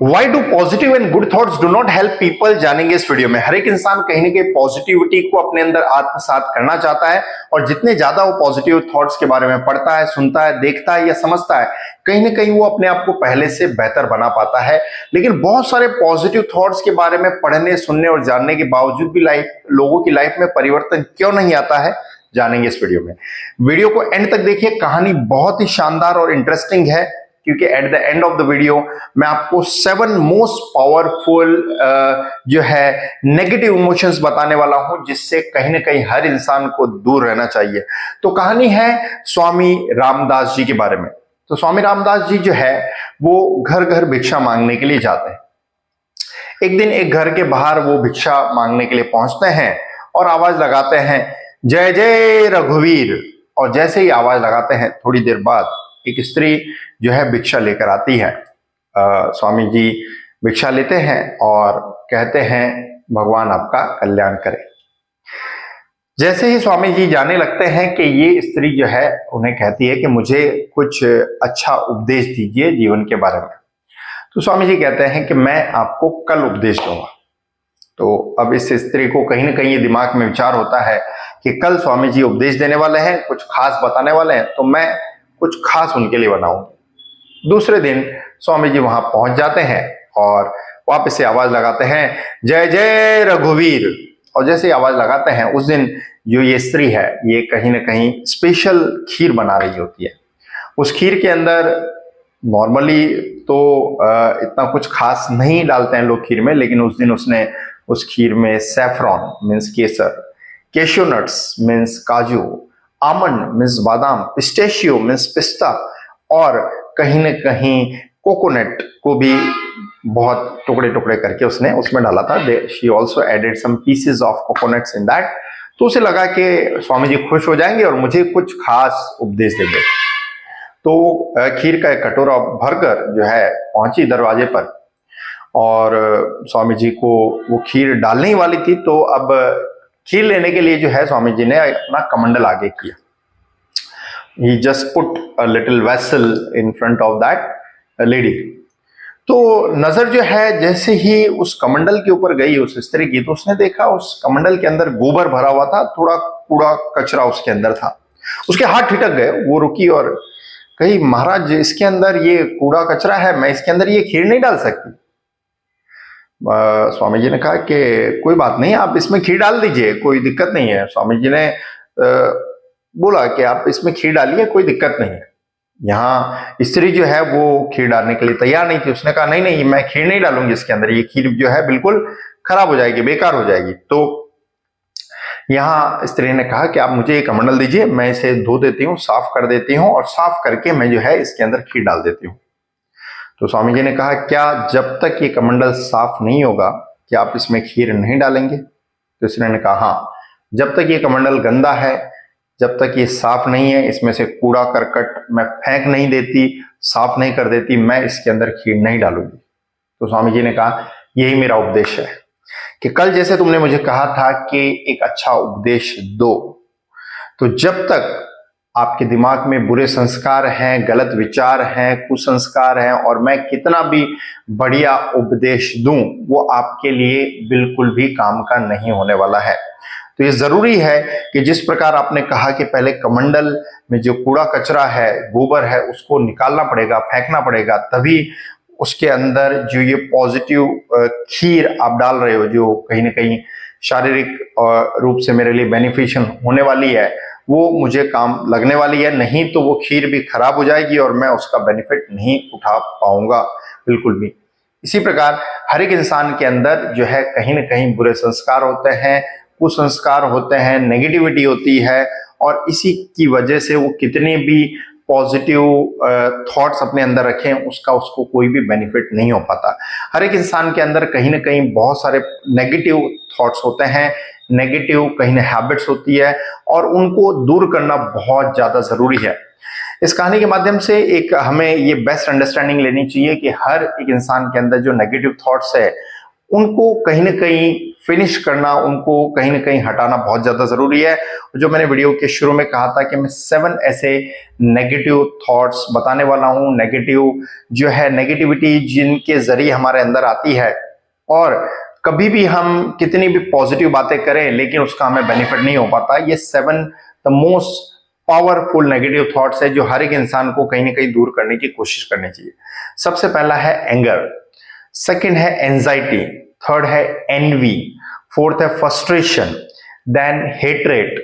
Why do positive and good thoughts do not help people, जानेंगे इस video में। हर एक इंसान कहीं ना कहीं पॉजिटिविटी को अपने अंदर आत्मसात करना चाहता है, और जितने ज्यादा वो पॉजिटिव थॉट्स के बारे में पढ़ता है, सुनता है, देखता है या समझता है, कहीं ना कहीं वो अपने आप को पहले से बेहतर बना पाता है। लेकिन बहुत सारे पॉजिटिव थॉट्स के बारे में पढ़ने, सुनने और जानने के बावजूद भी लोगों की लाइफ में परिवर्तन क्यों नहीं आता है, जानेंगे इस वीडियो में। वीडियो को एंड तक देखिए, कहानी बहुत ही शानदार और इंटरेस्टिंग है, क्योंकि at the end of the video मैं आपको 7 मोस्ट पावरफुल जो है नेगेटिव इमोशंस बताने वाला हूं, जिससे कहीं ना कहीं हर इंसान को दूर रहना चाहिए। तो कहानी है स्वामी रामदास जी के बारे में। तो स्वामी रामदास जी जो है वो घर घर भिक्षा मांगने के लिए जाते हैं। एक दिन एक घर के बाहर वो भिक्षा मांगने के लिए पहुंचते हैं और आवाज लगाते हैं, जय जय रघुवीर। और जैसे ही आवाज लगाते हैं, थोड़ी देर बाद एक स्त्री जो है भिक्षा लेकर आती है। स्वामी जी भिक्षा लेते हैं और कहते हैं, भगवान आपका कल्याण करे। जैसे ही स्वामी जी जाने लगते हैं कि ये स्त्री जो है उन्हें कहती है कि मुझे कुछ अच्छा उपदेश दीजिए जीवन के बारे में। तो स्वामी जी कहते हैं कि मैं आपको कल उपदेश दूंगा। तो अब इस स्त्री को कहीं ना कहीं ये दिमाग में विचार होता है कि कल स्वामी जी उपदेश देने वाले हैं, कुछ खास बताने वाले हैं, तो मैं कुछ खास उनके लिए बनाऊंगी। दूसरे दिन स्वामी जी वहां पहुंच जाते हैं और वापस से आवाज लगाते हैं, जय जय रघुवीर। और जैसे आवाज लगाते हैं, उस दिन जो ये स्त्री है ये कहीं ना कहीं स्पेशल खीर बना रही होती है। उस खीर के अंदर नॉर्मली तो इतना कुछ खास नहीं डालते हैं लोग खीर में, लेकिन उस दिन उसने उस खीर में सैफरॉन मीन्स केसर, कैशियो नट्स मीन्स काजू, आमंड मीन्स बादाम, पिस्टेशियो मीन्स पिस्ता, और कहीं न कहीं कोकोनट को भी बहुत टुकड़े टुकड़े करके उसने उसमें डाला था। She also added some pieces of coconuts in that. तो उसे लगा कि स्वामी जी खुश हो जाएंगे और मुझे कुछ खास उपदेश देंगे। तो खीर का एक कटोरा भरकर जो है पहुंची दरवाजे पर, और स्वामी जी को वो खीर डालने ही वाली थी। तो अब खीर लेने के लिए जो है स्वामी जी ने अपना कमंडल आगे किया। He just put a little vessel in front of that lady. तो नजर जो है जैसे ही उस कमंडल के ऊपर गई उस स्त्री की, तो उसने देखा उस कमंडल के अंदर गोबर भरा हुआ था, थोड़ा कूड़ा कचरा उसके अंदर था। उसके हाथ ठिठक गए। वो रुकी और कही, महाराज इसके अंदर ये कूड़ा कचरा है, मैं इसके अंदर ये खीर नहीं डाल सकती। स्वामी जी ने कहा कि कोई बात नहीं, आप इसमें खीर डाल दीजिए, कोई दिक्कत नहीं है। स्वामी जी ने बोला कि आप इसमें खीर डालिए, कोई दिक्कत नहीं है। यहाँ स्त्री जो है वो खीर डालने के लिए तैयार नहीं थी। उसने कहा, नहीं नहीं, मैं खीर नहीं डालूंगी इसके अंदर, ये खीर जो है बिल्कुल खराब हो जाएगी, बेकार हो जाएगी। तो यहाँ स्त्री ने कहा कि आप मुझे ये कमंडल दीजिए, मैं इसे धो देती हूँ, साफ कर देती हूँ, और साफ करके मैं जो है इसके अंदर खीर डाल देती हूँ। तो स्वामी जी ने कहा, क्या जब तक ये कमंडल साफ नहीं होगा क्या आप इसमें खीर नहीं डालेंगे? तो स्त्री ने कहा, हाँ, जब तक ये कमंडल गंदा है, जब तक ये साफ नहीं है, इसमें से कूड़ा करकट मैं फेंक नहीं देती, साफ नहीं कर देती, मैं इसके अंदर खीर नहीं डालूंगी। तो स्वामी जी ने कहा, यही मेरा उपदेश है कि कल जैसे तुमने मुझे कहा था कि एक अच्छा उपदेश दो, तो जब तक आपके दिमाग में बुरे संस्कार हैं, गलत विचार हैं, कुसंस्कार हैं, और मैं कितना भी बढ़िया उपदेश दूं, वो आपके लिए बिल्कुल भी काम का नहीं होने वाला है। तो ये जरूरी है कि जिस प्रकार आपने कहा कि पहले कमंडल में जो कूड़ा कचरा है, गोबर है, उसको निकालना पड़ेगा, फेंकना पड़ेगा, तभी उसके अंदर जो ये पॉजिटिव खीर आप डाल रहे हो, जो कहीं ना कहीं शारीरिक रूप से मेरे लिए बेनिफिशियल होने वाली है, वो मुझे काम लगने वाली है। नहीं तो वो खीर भी खराब हो जाएगी और मैं उसका बेनिफिट नहीं उठा पाऊंगा बिल्कुल भी। इसी प्रकार हर एक इंसान के अंदर जो है कहीं ना कहीं बुरे संस्कार होते हैं, कुसंस्कार होते हैं, नेगेटिविटी होती है, और इसी की वजह से वो कितने भी पॉजिटिव थॉट्स अपने अंदर रखें, उसको कोई भी बेनिफिट नहीं हो पाता। हर एक इंसान के अंदर कहीं ना कहीं बहुत सारे नेगेटिव थॉट्स होते हैं, नेगेटिव कहीं ना हैबिट्स होती है, और उनको दूर करना बहुत ज्यादा जरूरी है। इस कहानी के माध्यम से एक हमें ये बेस्ट अंडरस्टैंडिंग लेनी चाहिए कि हर एक इंसान के अंदर जो नेगेटिव थॉट्स है उनको कहीं ना कहीं फिनिश करना, उनको कहीं ना कहीं हटाना बहुत ज्यादा जरूरी है। जो मैंने वीडियो के शुरू में कहा था कि मैं 7 ऐसे नेगेटिव थॉट्स बताने वाला हूं, नेगेटिव जो है नेगेटिविटी जिनके जरिए हमारे अंदर आती है, और कभी भी हम कितनी भी पॉजिटिव बातें करें लेकिन उसका हमें बेनिफिट नहीं हो पाता। ये 7 the most powerful negative thoughts है जो हर एक इंसान को कहीं ना कहीं दूर करने की कोशिश करनी चाहिए। सबसे पहला है एंगर, सेकंड है एंजाइटी, थर्ड है एनवी, फोर्थ है frustration, then hatred,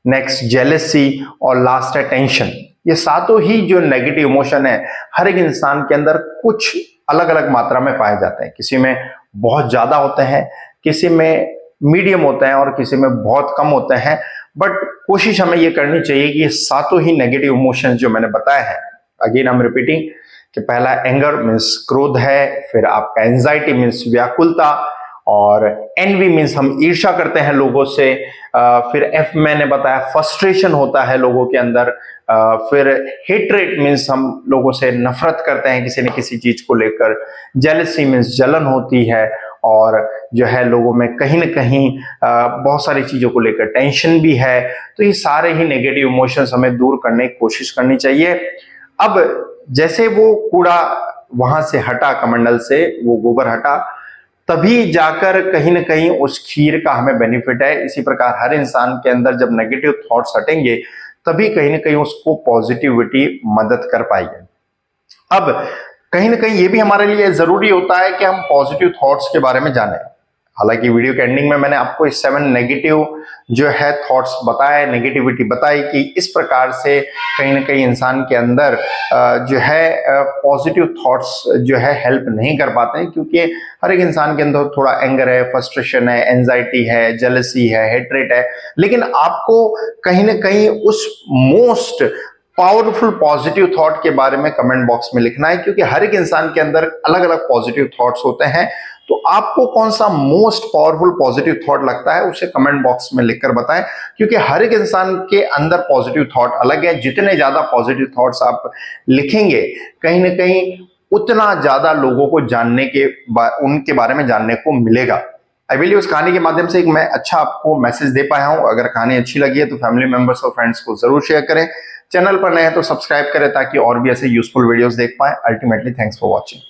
next jealousy, और लास्ट है टेंशन। ये सातों ही जो नेगेटिव इमोशन है हर एक इंसान के अंदर कुछ अलग अलग मात्रा में पाए जाते हैं। किसी में बहुत ज्यादा होते हैं, किसी में मीडियम होते हैं और किसी में बहुत कम होते हैं। बट कोशिश हमें ये करनी चाहिए कि ये सातों ही नेगेटिव इमोशंस जो मैंने बताए हैं, अगेन आई एम रिपीटिंग, कि पहला एंगर मीन्स क्रोध है, फिर आपका एंजाइटी मीन्स व्याकुलता, और एनवी मीन्स हम ईर्ष्या करते हैं लोगों से, फिर एफ मैंने बताया फ्रस्ट्रेशन होता है लोगों के अंदर, फिर हेट्रेट मीन्स हम लोगों से नफरत करते हैं किसी न किसी चीज को लेकर, जेलसी मीन्स जलन होती है, और जो है लोगों में कहीं ना कहीं बहुत सारी चीजों को लेकर टेंशन भी है। तो ये सारे ही नेगेटिव इमोशंस हमें दूर करने की कोशिश करनी चाहिए। अब जैसे वो कूड़ा वहां से हटा, कमंडल से वो गोबर हटा, तभी जाकर कहीं ना कहीं उस खीर का हमें बेनिफिट है। इसी प्रकार हर इंसान के अंदर जब नेगेटिव थॉट्स हटेंगे तभी कहीं ना कहीं उसको पॉजिटिविटी मदद कर पाएगी। अब कहीं ना कहीं ये भी हमारे लिए जरूरी होता है कि हम पॉजिटिव थॉट्स के बारे में जानें। हालांकि वीडियो के एंडिंग में मैंने आपको इस 7 नेगेटिव जो है थॉट्स बताए, नेगेटिविटी बताई कि इस प्रकार से कहीं ना कहीं इंसान के अंदर जो है पॉजिटिव थॉट्स जो है हेल्प नहीं कर पाते हैं, क्योंकि हर एक इंसान के अंदर थोड़ा एंगर है, फ्रस्ट्रेशन है, एंजाइटी है, जेलसी है, हेट्रेट है। लेकिन आपको कहीं ना कहीं उस मोस्ट पावरफुल पॉजिटिव थॉट के बारे में कमेंट बॉक्स में लिखना है, क्योंकि हर एक इंसान के अंदर अलग अलग पॉजिटिव थॉट्स होते हैं। तो आपको कौन सा मोस्ट पावरफुल पॉजिटिव थॉट लगता है उसे कमेंट बॉक्स में लिखकर बताएं, क्योंकि हर एक इंसान के अंदर पॉजिटिव थॉट अलग है। जितने ज्यादा पॉजिटिव थॉट्स आप लिखेंगे कहीं ना कहीं उतना ज्यादा लोगों को जानने के उनके बारे में जानने को मिलेगा। आई बिलीव उस कहानी के माध्यम से एक मैं अच्छा आपको मैसेज दे पाया हूं। अगर कहानी अच्छी लगी है तो फैमिली मेंबर्स और फ्रेंड्स को जरूर शेयर करें। चैनल पर नए हैं तो सब्सक्राइब करें ताकि और भी ऐसे यूजफुल वीडियोस देख पाएं। Ultimately thanks for watching.